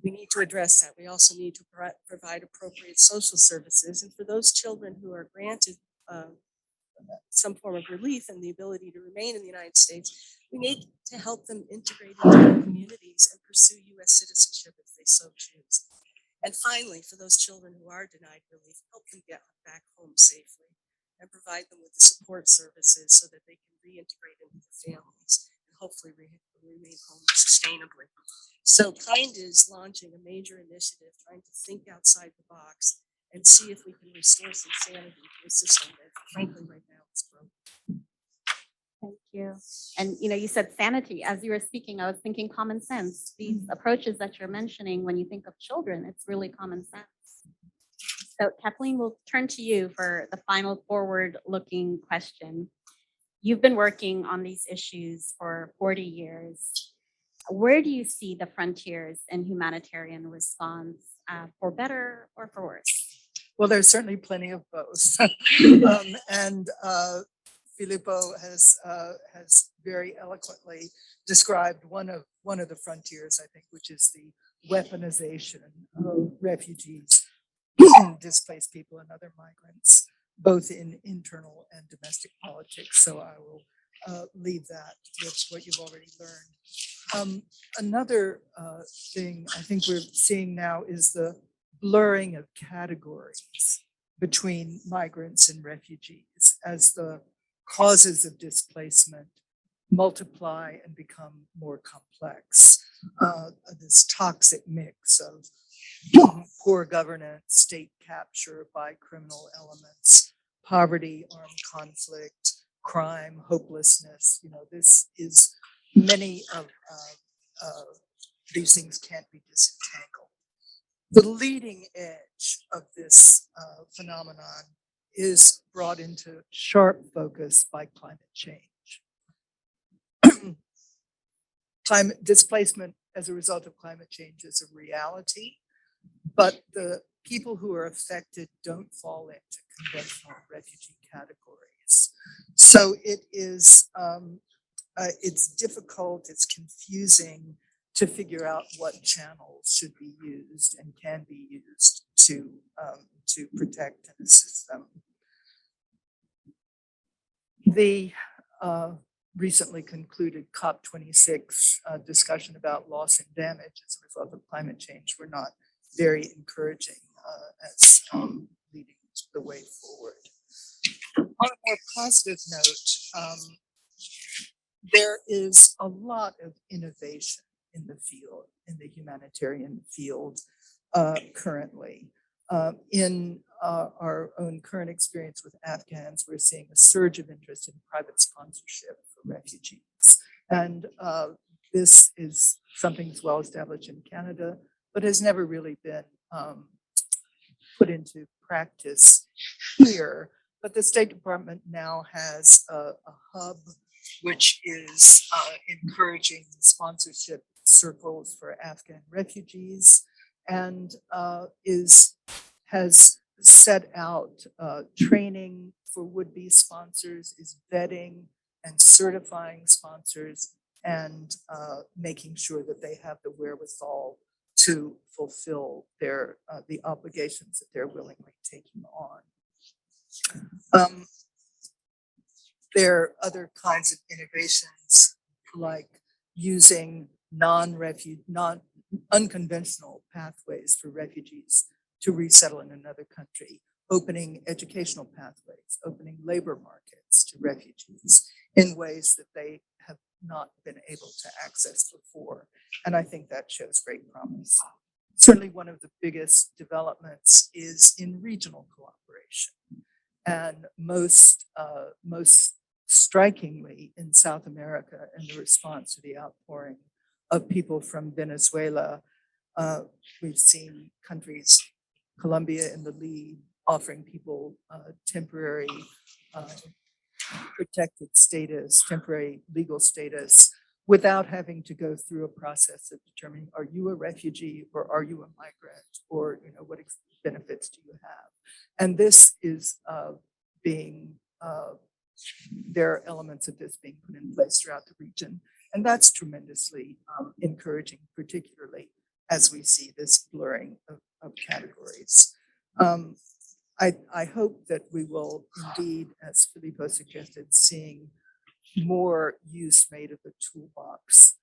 We need to address that. We also need to provide appropriate social services. And for those children who are granted some form of relief and the ability to remain in the United States, we need to help them integrate into their communities and pursue US citizenship if they so choose. And finally, for those children who are denied relief, help them get back home safely and provide them with the support services so that they can reintegrate into their families and hopefully remain home sustainably. So KIND is launching a major initiative trying to think outside the box and see if we can restore some sanity to a system that frankly right now is broken. Thank you. And you said sanity. As you were speaking, I was thinking common sense. These approaches that you're mentioning, when you think of children, it's really common sense. So Kathleen, we'll turn to you for the final forward-looking question. You've been working on these issues for 40 years. Where do you see the frontiers in humanitarian response, for better or for worse? Well, there's certainly plenty of both. And Filippo has very eloquently described one of the frontiers, I think, which is the weaponization of refugees, displaced people, and other migrants, both in internal and domestic politics. So I will leave that with what you've already learned. Another thing I think we're seeing now is the blurring of categories between migrants and refugees as the causes of displacement multiply and become more complex. This toxic mix of poor governance, state capture by criminal elements, poverty, armed conflict, crime, hopelessness. This is many of these things can't be disentangled. The leading edge of this phenomenon is brought into sharp focus by climate change. Climate displacement as a result of climate change is a reality, but the people who are affected don't fall into conventional refugee categories. So it is, it's difficult, it's confusing to figure out what channels should be used and can be used to protect and assist them. The recently concluded COP26 discussion about loss and damage as a result of climate change were not very encouraging as leading the way forward. On a more positive note, there is a lot of innovation in the field, in the humanitarian field currently. In our own current experience with Afghans, we're seeing a surge of interest in private sponsorship for refugees. And this is something that's well established in Canada, but has never really been put into practice here. But the State Department now has a hub which is encouraging sponsorship circles for Afghan refugees, and has set out training for would-be sponsors, is vetting and certifying sponsors, and making sure that they have the wherewithal to fulfill their the obligations that they're willingly taking on. There are other kinds of innovations, like using unconventional pathways for refugees to resettle in another country, opening educational pathways, opening labor markets to refugees in ways that they have not been able to access before. And I think that shows great promise. Certainly one of the biggest developments is in regional cooperation. And most strikingly in South America, in the response to the outpouring of people from Venezuela, we've seen countries, Colombia in the lead, offering people temporary protected status, temporary legal status, without having to go through a process of determining, are you a refugee or are you a migrant, or what benefits do you have? And this is there are elements of this being put in place throughout the region. And that's tremendously encouraging, particularly as we see this blurring of categories. I hope that we will indeed, as Filippo suggested, seeing more use made of the toolbox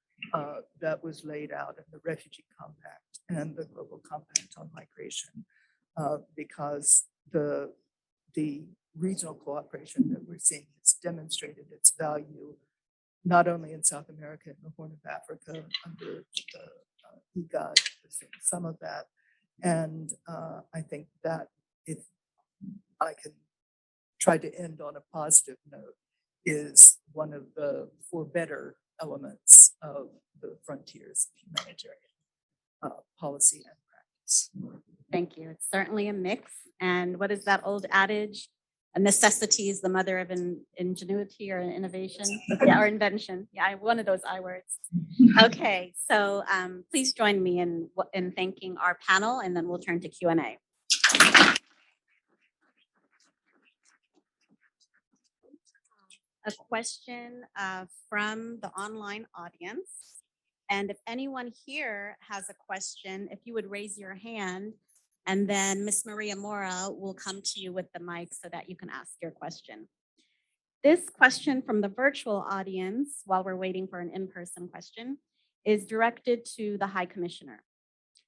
that was laid out in the Refugee Compact and the Global Compact on Migration, because the regional cooperation that we're seeing has demonstrated its value, not only in South America and the Horn of Africa under the IGAD, some of that. And I think that if I can try to end on a positive note, is one of the for better elements of the frontiers of humanitarian policy and practice. Thank you. It's certainly a mix. And what is that old adage? A necessity is the mother of ingenuity or innovation, or invention. Yeah, one of those I words. Okay, so please join me in thanking our panel, and then we'll turn to Q&A. A question from the online audience. And if anyone here has a question, if you would raise your hand, and then Miss Maria Mora will come to you with the mic so that you can ask your question. This question from the virtual audience, while we're waiting for an in-person question, is directed to the High Commissioner.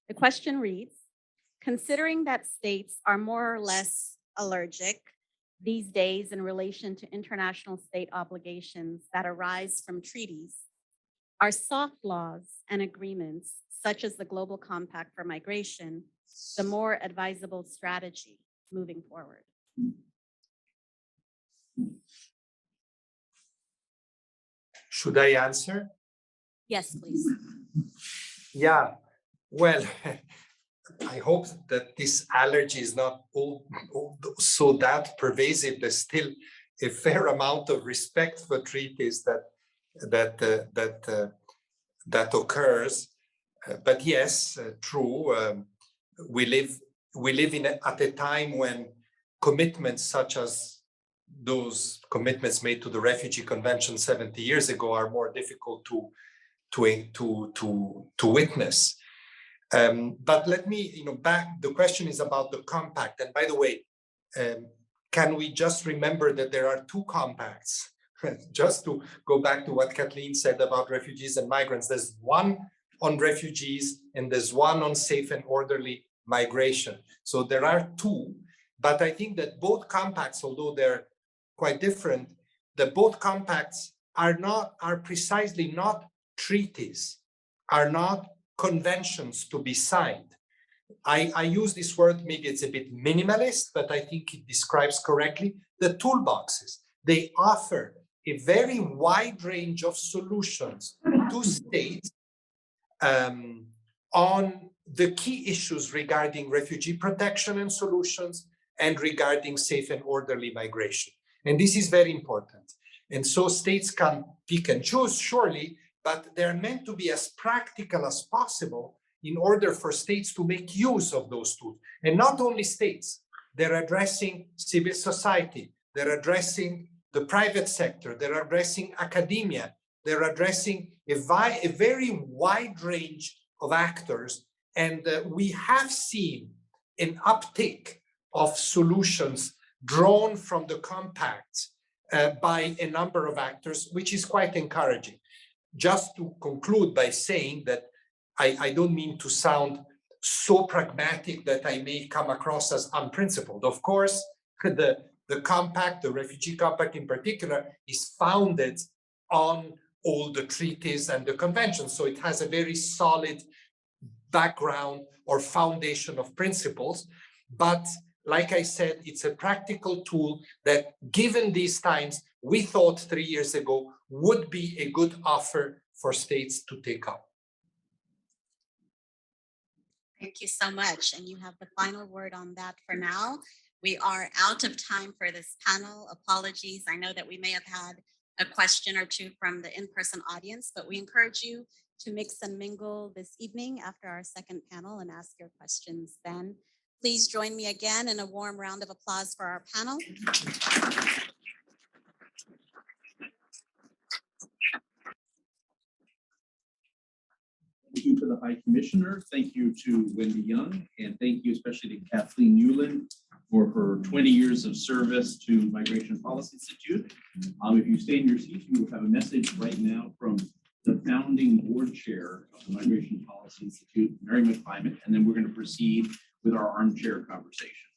The question reads, considering that states are more or less allergic these days in relation to international state obligations that arise from treaties, are soft laws and agreements, such as the Global Compact for Migration, the more advisable strategy moving forward? Should I answer? Yes, please. Yeah, well, I hope that this allergy is not so that pervasive. There's still a fair amount of respect for treaties that occurs. But yes, true. We live at a time when commitments such as those commitments made to the Refugee Convention 70 years ago are more difficult to witness. But let me, the question is about the compact. And by the way, can we just remember that there are two compacts? Just to go back to what Kathleen said about refugees and migrants, there's one on refugees and there's one on safe and orderly migration. So there are two, but I think that both compacts, although they're quite different, that both compacts are precisely not treaties, are not conventions to be signed. I use this word, maybe it's a bit minimalist, but I think it describes correctly the toolboxes. They offer a very wide range of solutions to states on the key issues regarding refugee protection and solutions and regarding safe and orderly migration. And this is very important. And so states can pick and choose, surely, but they're meant to be as practical as possible in order for states to make use of those tools. And not only states, they're addressing civil society, they're addressing the private sector, they're addressing academia, they're addressing a very wide range of actors. And we have seen an uptake of solutions drawn from the compacts by a number of actors, which is quite encouraging. Just to conclude by saying that I don't mean to sound so pragmatic that I may come across as unprincipled. Of course, the compact, the refugee compact in particular, is founded on all the treaties and the conventions. So it has a very solid background or foundation of principles. But like I said, it's a practical tool that, given these times, we thought 3 years ago would be a good offer for states to take up. Thank you so much. And you have the final word on that for now. We are out of time for this panel. Apologies. I know that we may have had a question or two from the in-person audience, but we encourage you to mix and mingle this evening after our second panel and ask your questions then. Please join me again in a warm round of applause for our panel. Thank you to the High Commissioner. Thank you to Wendy Young, and thank you especially to Kathleen Newland for her 20 years of service to Migration Policy Institute. If you stay in your seats, you will have a message right now from the founding board chair of the Migration Policy Institute, Mary McClimate, and then we're going to proceed with our armchair conversation.